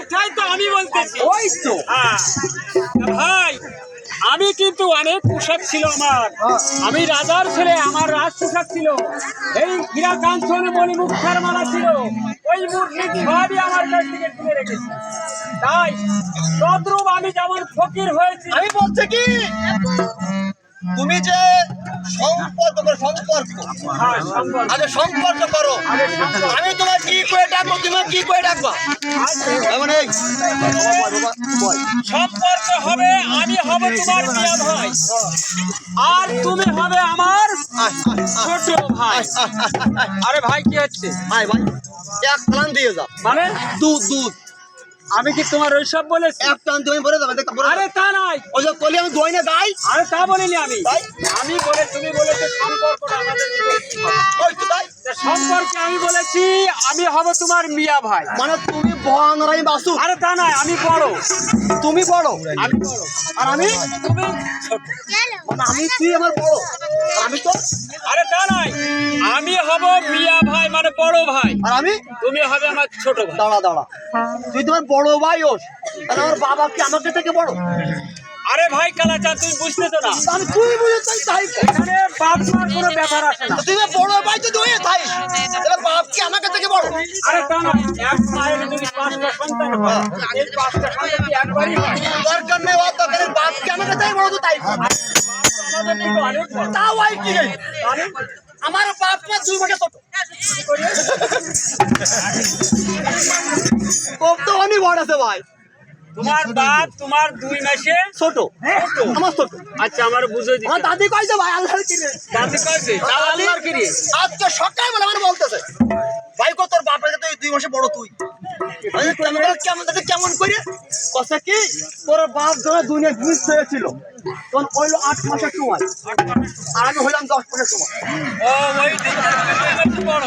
এইটাই তো আমি বলতেছি। ওই তো ভাই আমি কিন্তু অনেক পোশাক ছিল আমার, আমি রাজার ছেলে, আমার রাজ পোশাক ছিল, এই হীরা কাঞ্চন মণি মুক্তার মালা ছিল, ওই মূর্তি ভাবই আমার কাছ থেকে তুলে রেখেছি। তাই তদ্রূপ আমি যেমন ফকির হয়েছি। আমি বলছি কি তুমি যে সম্পর্ক করো, সম্পর্ক হ্যাঁ, সম্পর্ক। আগে সম্পর্ক করো। আমি তোমার কি করে ডাকবো, তুমি কি করে ডাকবা? মানে সম্পর্ক হবে, আমি হব তোমার মিয়া ভাই, আর তুমি হবে আমার ছোট ভাই। আরে ভাই কি হচ্ছে? ভাই ভাই এক টান দিয়ে যাও, মানে দুধ দুধ আমি কি তোমার ওইসব বলেছি? এক টান তুমি বলে যাবে। আরে তা নাই, ওই যে কলি আমি দই না গাই। আরে তা বলিনি আমি। তাই? আমি বলে তুমি বলেছো সম্পর্কটা আমাদের ভিতরে কি হবে? ওই তো তাই, তা সম্পর্কে আমি বলেছি আমি হব তোমার মিয়া ভাই। মানে তুমি বহানারাই বাসু। আরে তা নাই, আমি বড়, তুমি বড় আমি বড়, আর আমি তুমি ছোট। মানে আমি তুই আমার বড় আর আমি তো, আরে তা নাই, আমি হব মিয়া ভাই মানে বড় ভাই, আর আমি তুমি হবে আমার ছোট ভাই। দাঁড়া দাঁড়া, তুই তোমার বড় ভাই হোস, তাহলে আমার বাবা কি আমাকে থেকে বড়? আরে ভাই কালাচাঁদ তুমি বুঝতেছো না, আমি তুই বুঝে তাই এখানে বাপ মার কোনো ব্যাপার আসে না। তুই বড় ভাই তো তুই থাকিস, তাহলে বাপ কি আমাকে থেকে বড়? আরে তা নয়, এক মায়ের যদি 5টা সন্তান হয়, এই 5টা সন্তান কি একবারই হয়? দরকার নেই, ও দরকার বাপ কি আমাকে থেকে বড় তো তাই। আমাদের কিন্তু অনেক বড়। তাও ভাই কি রে? আমার বাপ মা দুই মাসে ছোট, খুব তো অনেক বড় আছে ভাই। তোমার বাপ তোমার 2 মাসে ছোট আমার ছোট। আচ্ছা আমার বুঝে দিচ্ছি। আমার দাদি কইছে ভাই আল্লাহর কি রে, দাদি কইছে তাও আল্লাহর কি রে? আজকে সকাল বেলা মানে বলতেছে ভাই কো তোর বাপের তুই 2 মাসে বড় তুই। আমি কেমন কেমন করে কথা কি তোর বাপ ধরে দুনিয়া ঘুষ হয়েছিল তখন হইলো 8 মাসের সময়, আর আমি হইলাম 10 মাসের সময়। ও ওই দিন তুমি বড়,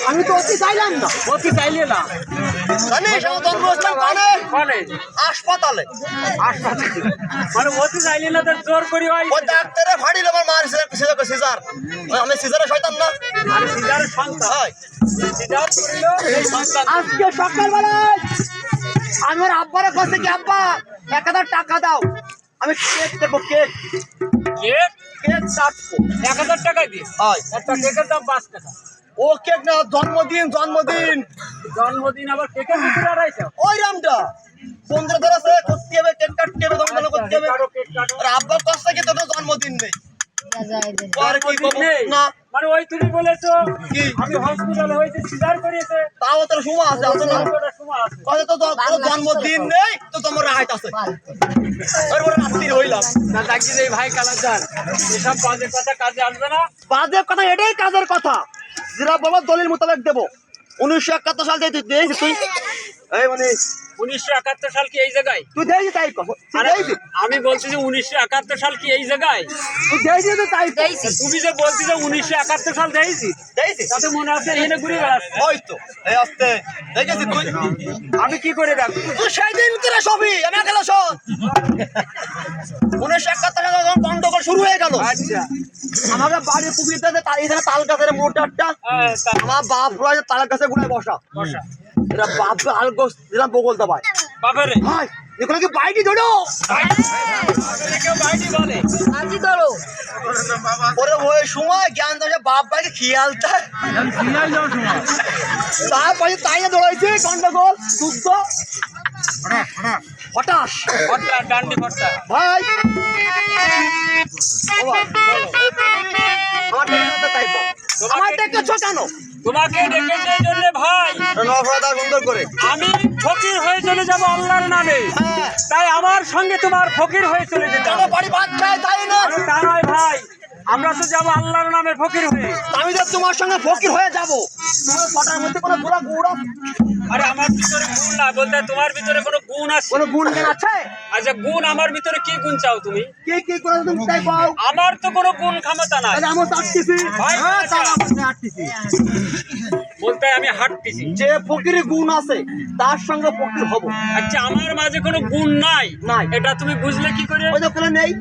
আমি তো অতি চাইলাম না, অতি চাইলে না। জানিস আমার জন্মস্থান কানে বলে হাসপাতালে। মানে অতি চাইলে না তো জোর করি হয়। ওই ডাক্তারে ফাড়িল আমার মার সিজার, আমি সিজারে শয়তান না। আর সিজারের সন্তান হয় সিজার করিল এই সন্তান। আজকে সকালবেলায় আমার আব্বারে কাছে কি আব্বা 1000 টাকা দাও, আমি কেক দেবো, কেক কেক কেক কাটবো। 1000 টাকা দিয়ে হয় একটা কেকের দাম 5 টাকা। ও কেক না, জন্মদিন জন্মদিন জন্মদিন আবার কেকের ভিতরে আড়াইশো। ওই রামটা বন্ধুরা ধরে আছে করতে হবে, কেক কাটতে হবে, জন্মদিন করতে হবে। কারো কেক কাটো। আর আব্বার কাছ থেকে তো জন্মদিন নেই, আর কি জন্মদিন করবো নেই? না। মানে ওই তুমি বলেছো কি? আমি হসপিটালে হয়েছে সিজার করিয়েছে, তাও তোর সময় আছে আছে না, কতটা সময় আছে? কত তো তোর জন্মদিন নেই তো তোমার রাহাত আছে। তারপরে রাত্রি হইলাম না দেখছি যে এই ভাই কালাচার এসব বাজে কথা কাজে আসবে না। বাজে কথা, এটাই কাজের কথা যেটা বাবা দলিল মোতাবেক দেবো। 1971 সাল থেকে তুই দিয়েছিস, তুই এই মানে 1971 সাল কি এই জায়গায়? তুই দিয়েছিস তাই কর, তুই আরে দিয়েছিস, আমি বলছি যে 1971 সাল কি এই জায়গায়? তুই দিয়েছিস তো তাই কর। তুমি যে বলছি যে 1971 সাল দিয়েছি, দিয়েছিস তাতে মনে আছে এখানে ঘুরে বেড়াচ্ছে। ওই তো এই আসতে দেখেছিস তুই, আমি কি করে রাখবো? তুই সেই দিন করে সবই আমি গেল সব 1971 সালে যখন গন্ডগোল শুরু হয়ে গেল, আচ্ছা আমাদের বাড়ির পুকুরিতে এখানে তাল গাছের মোটারটা আমার বাপ রয়েছে তাল গাছে গুড়ায় বসা, বসা এটা বাপ আল গোস দিলাম বগল দাবায় বাবারে ভাই এগুলো কি বাইটি ধরো কেউ বাইরে বলে আজি ধরো ওরে ওই সময় জ্ঞান দশে বাপ ভাইকে খেয়ালটা তারপরে তাই না ধরেছে গন্ডগোল যুদ্ধ হঠাৎ ভট্টা ডান্ডি ভট্টা ভাই ও ভাই, আমার ডেকে তাই বল। আমার ডেকেছো কেন? তোমাকে ডেকেছে এই জন্য ভাই নফরদা সুন্দর করে আমি ফকির হয়ে চলে যাব আল্লাহর নামে, হ্যাঁ তাই আমার সঙ্গে তোমার ফকির হয়ে চলে যেতে কেন হবে। বাড়ি ভাত খায় তাই না, আরে তা নয় ভাই, আমরা তো যাবো আল্লাহর নামে ফকির হয়ে। আমি যে তোমার সঙ্গে ফকির হয়ে যাবো, তোমার ফটার মধ্যে কোনো গোড়া গুড়া আরে আমার ভিতরে গুণ না বলতে তোমার ভিতরে কোনো গুণ আছে? কোনো গুণ জ্ঞান আছে? আচ্ছা গুণ আমার ভিতরে কি গুণ চাও তুমি? কি কি করে তুমি তাই পাও? আমার তো কোনো গুণ ক্ষমতা নাই আমি চাটতেছি, ভাই, হ্যাঁ চাটতেছি। বলতে আমি হাঁটতেছি। যে ফকির গুণ আছে তার সঙ্গে ফকির হব। আচ্ছা, আমার মাঝে কোনো গুণ নাই, নাই। এটা তুমি বুঝলে কি করে? ওই দোকানে নেই।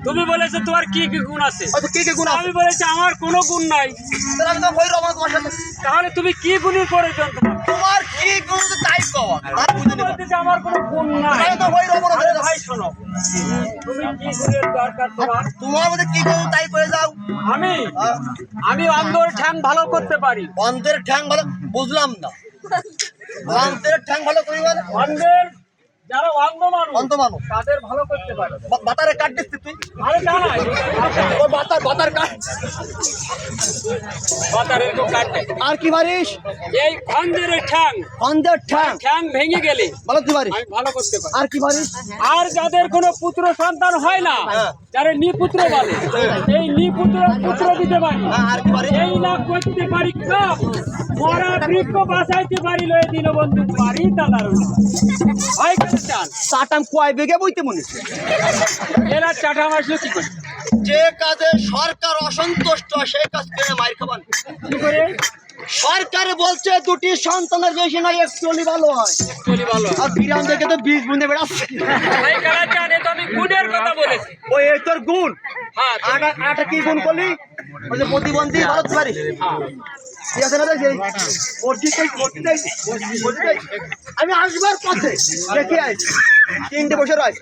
তুমি বলেছো তোমার কি কি গুণ আছে, ওই তো কি কি গুণ আছে? আমি বলেছি আমার কোনো গুণ নাই। তাহলে আমি তো কই রব না তোমার সাথে। তাহলে তুমি কি গুণের প্রয়োজন তোমার? তোমার কি গুণ আছে তাই কও। আর বুঝে নিবা। বলতেছি আমার কোনো গুণ নাই। তাহলে তো কই রব না। আরে ভাই শোনো, তুমি কি গুণের দরকার তোমার? তোমার মধ্যে কি গুণ তাই করে যাও। আমি আমি অন্ধর ঠ্যাং ভালো করতে পারি। অন্ধের ঠ্যাং ভালো বুঝলাম না। অন্ধের ঠ্যাং ভালো করি মানে অন্ধের যারা অন্ধ মানুষ অন্ধ মানুষ তাদের ভালো করতে পারে। বাতারে কাট দিচ্ছি তুই। আরে জানা ওই বাতার কাট। বাতারের কেউ কাটে। আর কি পারিস? এই অন্ধের ঠ্যাং অন্ধের ঠ্যাং ঠ্যাং ভেঙে গেলে ভালো কি পারিস? আমি ভালো করতে পারি। আর কি পারিস? আর যাদের কোনো পুত্র সন্তান হয় না, হ্যাঁ। যারা নিপুত্র বলে, এই নিপুত্র পুত্র দিতে পারি। আর কি পারিস? এই না করতে পারি কাম, মরা বৃক্ষ বাঁচাইতে পারি লয়ে দিল বন্ধু পারি তালার ভাই কেন চান? চাটাম কয় বেগে বইতে মনে এরা চাটা মাসলে কি করে? যে কাজে সরকার অসন্তুষ্ট সেই কাজ করে মাইর খাবান। কি করে? সরকার বলছে দুটি সন্তানের বেশি নয়, একচুয়ালি ভালো হয়। চলি ভালো। আর বিরাম দেখে তো 20 বুনে বেড়াচ্ছে। ভাই কারা চান? এ তো আমি গুণের কথা বলেছি। ওই এই তোর গুণ। হ্যাঁ, আটা কি গুণ করলি? ওই যে প্রতিবন্ধী ভালো পারিস। ঠিক আছে না রে? আমি আসবার পথে দেখে আইছি 3টে বছর হয়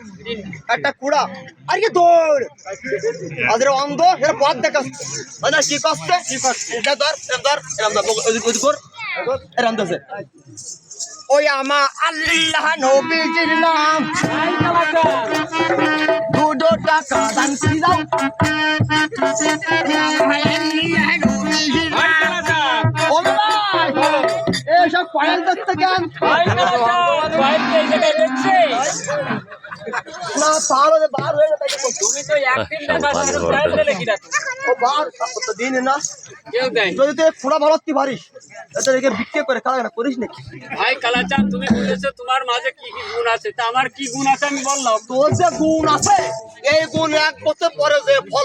একটা কুড়া আর কি দৌড় আদের অন্ধ এর পথ দেখাচ্ছে মানে কি করছে এটা ধর এরম ধর ওই কর এরম ধরছে ওই আমা আল্লাহ নবীজির নাম ভাই কারা চান? 2 টাকা দান করে দাও ভাই কারা চান? ও ভাই এসব কয়েল দেখতে কেন ভাই কারা চান? ভাই কি এই জায়গায় দেখছে? না তাহলে বার হয়ে গেছে তুমি তো একদিন দেখা শুধু প্রাইজ দিলে কি রাখো? ও বার তো দিন না কেউ দেয়। যদি তুই ফোড়া ভালোতি পারিস এটা রেখে বিক্রি করে কালাকাটা করিস নাকি ভাই কালাচাঁদ, তুমি বলেছো তোমার মাঝে কি কি গুণ আছে, তা আমার কি গুণ আছে আমি বললাম। তোর যে গুণ আছে এই গুণ 1 বছর পরে যে ফল